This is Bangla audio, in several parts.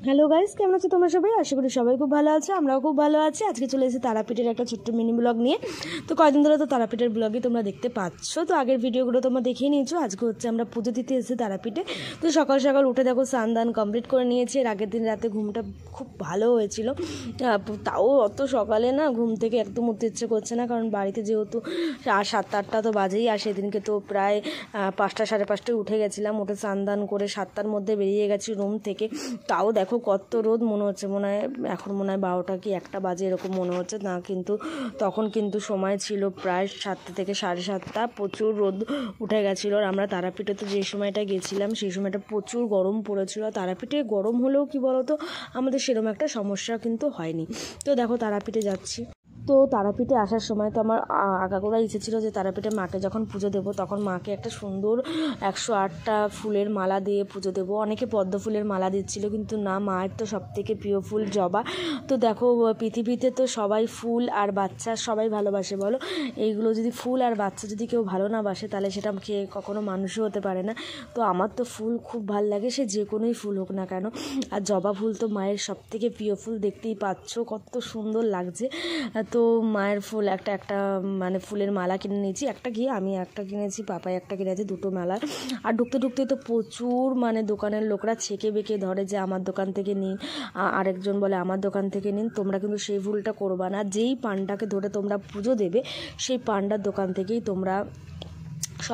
হ্যালো গাইস, কেমন আছো তোমরা সবাই? আশা করি সবাই খুব ভালো আছে, আমরাও খুব ভালো আছি। আজকে চলে এসেছি তারাপীঠের একটা ছোট্ট মিনি ব্লগ নিয়ে। তো কয়েকদিন ধরে তো তারাপীঠের ব্লগই তোমরা দেখতে পাচ্ছ, তো আগের ভিডিওগুলো তোমরা দেখিয়ে নিয়েছো। আজকে হচ্ছে আমরা পুজো দিতে এসেছি তারাপীঠে। তো সকাল সকাল উঠে দেখো স্নান দান কমপ্লিট করে নিয়েছি। এর আগের দিন রাতে ঘুমটা খুব ভালো হয়েছিল, তাও অত সকালে না ঘুম থেকে একদম উঠতে ইচ্ছে করছে না, কারণ বাড়িতে যেহেতু 7টা-8টা তো বাজেই। আর সেদিনকে তো প্রায় 5টা সাড়ে 5টায় উঠে গেছিলাম। উঠে স্নান দান করে 7টার মধ্যে বেরিয়ে গেছি রুম থেকে। তাও দেখো কত রোদ, মনে হচ্ছে মনে হয় এখন মনে হয় 12টা কি 1টা বাজে এরকম মনে হচ্ছে না, কিন্তু তখন কিন্তু সময় ছিল প্রায় 7টা থেকে 7:30। প্রচুর রোদ উঠে গেছিলো। আর আমরা তারাপীঠে তো যে সময়টা গেছিলাম সেই সময়টা প্রচুর গরম পড়েছিল। তারাপীঠে গরম হলেও কি বলতো, আমাদের সেরকম একটা সমস্যা কিন্তু হয়নি। তো দেখো তারাপীঠে যাচ্ছি। তো তারাপীঠে আসার সময় তো আমার আগাগোড়া ইচ্ছে ছিল যে তারাপীঠে মাকে যখন পুজো দেবো তখন মাকে একটা সুন্দর 108টা ফুলের মালা দিয়ে পুজো দেবো। অনেকে পদ্ম ফুলের মালা দিচ্ছিল, কিন্তু না, মায়ের তো সবথেকে প্রিয় ফুল জবা। তো দেখো পৃথিবীতে তো সবাই ফুল আর বাচ্চা সবাই ভালোবাসে, বলো? এইগুলো যদি ফুল আর বাচ্চা যদি কেউ ভালো না বাসে তাহলে সেটা খেয়ে কখনো মানুষও হতে পারে না। তো আমার তো ফুল খুব ভাল লাগে, সে যে কোনোই ফুল হোক না কেন। আর জবা ফুল তো মায়ের সবথেকে প্রিয় ফুল, দেখতেই পাচ্ছ কত সুন্দর লাগছে। তো মায়ের ফুল একটা মানে ফুলের মালা কিনে নিয়েছি। একটা কি আমি একটা কিনেছি, পাপাই একটা কিনেছি, দুটো মালা। আর ঢুকতে ঢুকতে তো প্রচুর মানে দোকানের লোকরা ছেঁকে বেঁকে ধরে যে আমার দোকান থেকে নিন, আরেকজন বলে আমার দোকান থেকে নিন। তোমরা কিন্তু সেই ভুলটা করবা না। যেই পান্ডাকে ধরে তোমরা পুজো দেবে সেই পান্ডার দোকান থেকেই তোমরা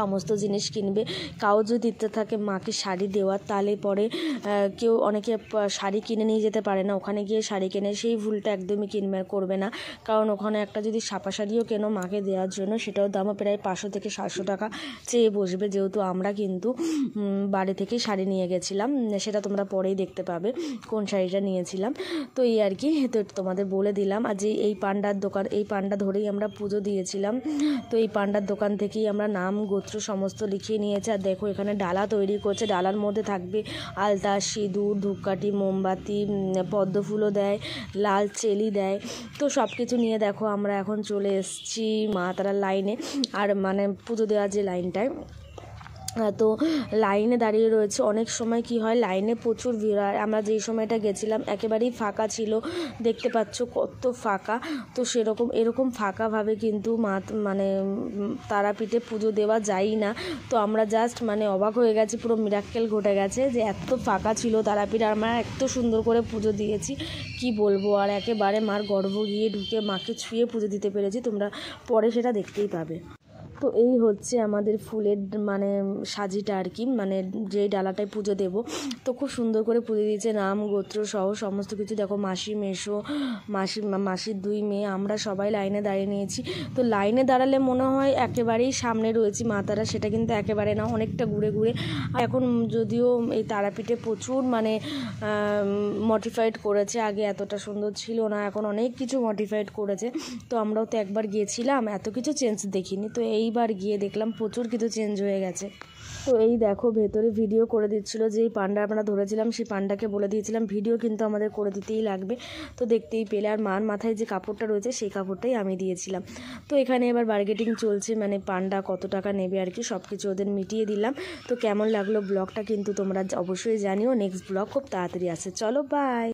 সমস্ত জিনিস কিনবে। কাউ যদি ইচ্ছে থাকে মাকে শাড়ি দেওয়ার, তাহলে পরে কেউ অনেকে শাড়ি কিনে নিয়ে যেতে পারে না, ওখানে গিয়ে শাড়ি কেনে। সেই ভুলটা একদমই করবে না, কারণ ওখানে একটা যদি ছাপা শাড়িও কেনো মাকে দেওয়ার জন্য, সেটাও দামও প্রায় 500 থেকে 700 টাকা চেয়ে বসবে। যেহেতু আমরা কিন্তু বাড়ি থেকেই শাড়ি নিয়ে গেছিলাম, সেটা তোমরা পরেই দেখতে পাবে কোন শাড়িটা নিয়েছিলাম। তো এই আর কি, তো তোমাদের বলে দিলাম। আর যে এই পান্ডার দোকান, এই পান্ডা ধরেই আমরা পুজো দিয়েছিলাম। তো এই পান্ডার দোকান থেকেই আমরা নাম গোত্র সমস্ত লিখিয়ে নিয়েছে। আর দেখো এখানে ডালা তৈরি করছে, ডালার মধ্যে থাকবে আলতা, সিঁদুর, ধূপকাঠি, মোমবাতি, পদ্ম ফুলও দেয়, লাল চেলি দেয়। তো সব কিছু নিয়ে দেখো আমরা এখন চলে এসেছি মা তারার লাইনে। আর মানে পুজো দেওয়ার যে লাইনটায়, তো লাইনে দাঁড়িয়ে রয়েছে। অনেক সময় কি হয়, লাইনে প্রচুর ভিড় হয়। আমরা যেই সময়টা গেছিলাম একেবারেই ফাঁকা ছিল, দেখতে পাচ্ছ কত ফাঁকা। তো এরকম ফাঁকাভাবে কিন্তু মানে তারাপীঠে পুজো দেওয়া যায় না। তো আমরা জাস্ট মানে অবাক হয়ে গেছি, পুরো মিরাক্কেল ঘটে গেছে যে এত ফাঁকা ছিল তারাপীঠ। আর আমরা এত সুন্দর করে পুজো দিয়েছি কি বলবো। আর একেবারে মার গর্ভ গিয়ে ঢুকে মাকে ছুঁয়ে পুজো দিতে পেরেছি, তোমরা পরে সেটা দেখতেই পাবে। তো এই হচ্ছে আমাদের ফুলের মানে সাজিটা আর কি, মানে যেই ডালাটায় পুজো দেব। তো খুব সুন্দর করে পুজো দিয়েছে, নাম গোত্র সহ সমস্ত কিছু। দেখো মাসি, মেসো, মাসির 2 মেয়ে, আমরা সবাই লাইনে দাঁড়িয়ে নিয়েছি। তো লাইনে দাঁড়ালে মনে হয় একেবারেই সামনে রয়েছি মা তারা, সেটা কিন্তু একেবারে না, অনেকটা ঘুরে ঘুরে। আর এখন যদিও এই তারাপীঠে প্রচুর মানে মডিফাইড করেছে, আগে এতটা সুন্দর ছিল না, এখন অনেক কিছু মডিফাইড করেছে। তো আমরাও তো একবার গিয়েছিলাম, এত কিছু চেঞ্জ দেখিনি। তো এইবার গিয়ে দেখলাম প্রচুর কিছু চেঞ্জ হয়ে গেছে। তো এই দেখো ভেতরে ভিডিও করে দিচ্ছিলো, যেই পান্ডা আমরা ধরেছিলাম সেই পান্ডাকে বলে দিয়েছিলাম ভিডিও কিন্তু আমাদের করে দিতেই লাগবে। তো দেখতেই পেলে। আর মার মাথায় যে কাপড়টা রয়েছে সেই কাপড়টাই আমি দিয়েছিলাম। তো এখানে এবার বার্গেটিং চলছে, মানে পান্ডা কত টাকা নেবে আর কি, সব কিছু ওদের মিটিয়ে দিলাম। তো কেমন লাগলো ব্লগটা কিন্তু তোমরা অবশ্যই জানিও। নেক্সট ব্লগ খুব তাড়াতাড়ি আসে। চলো বাই।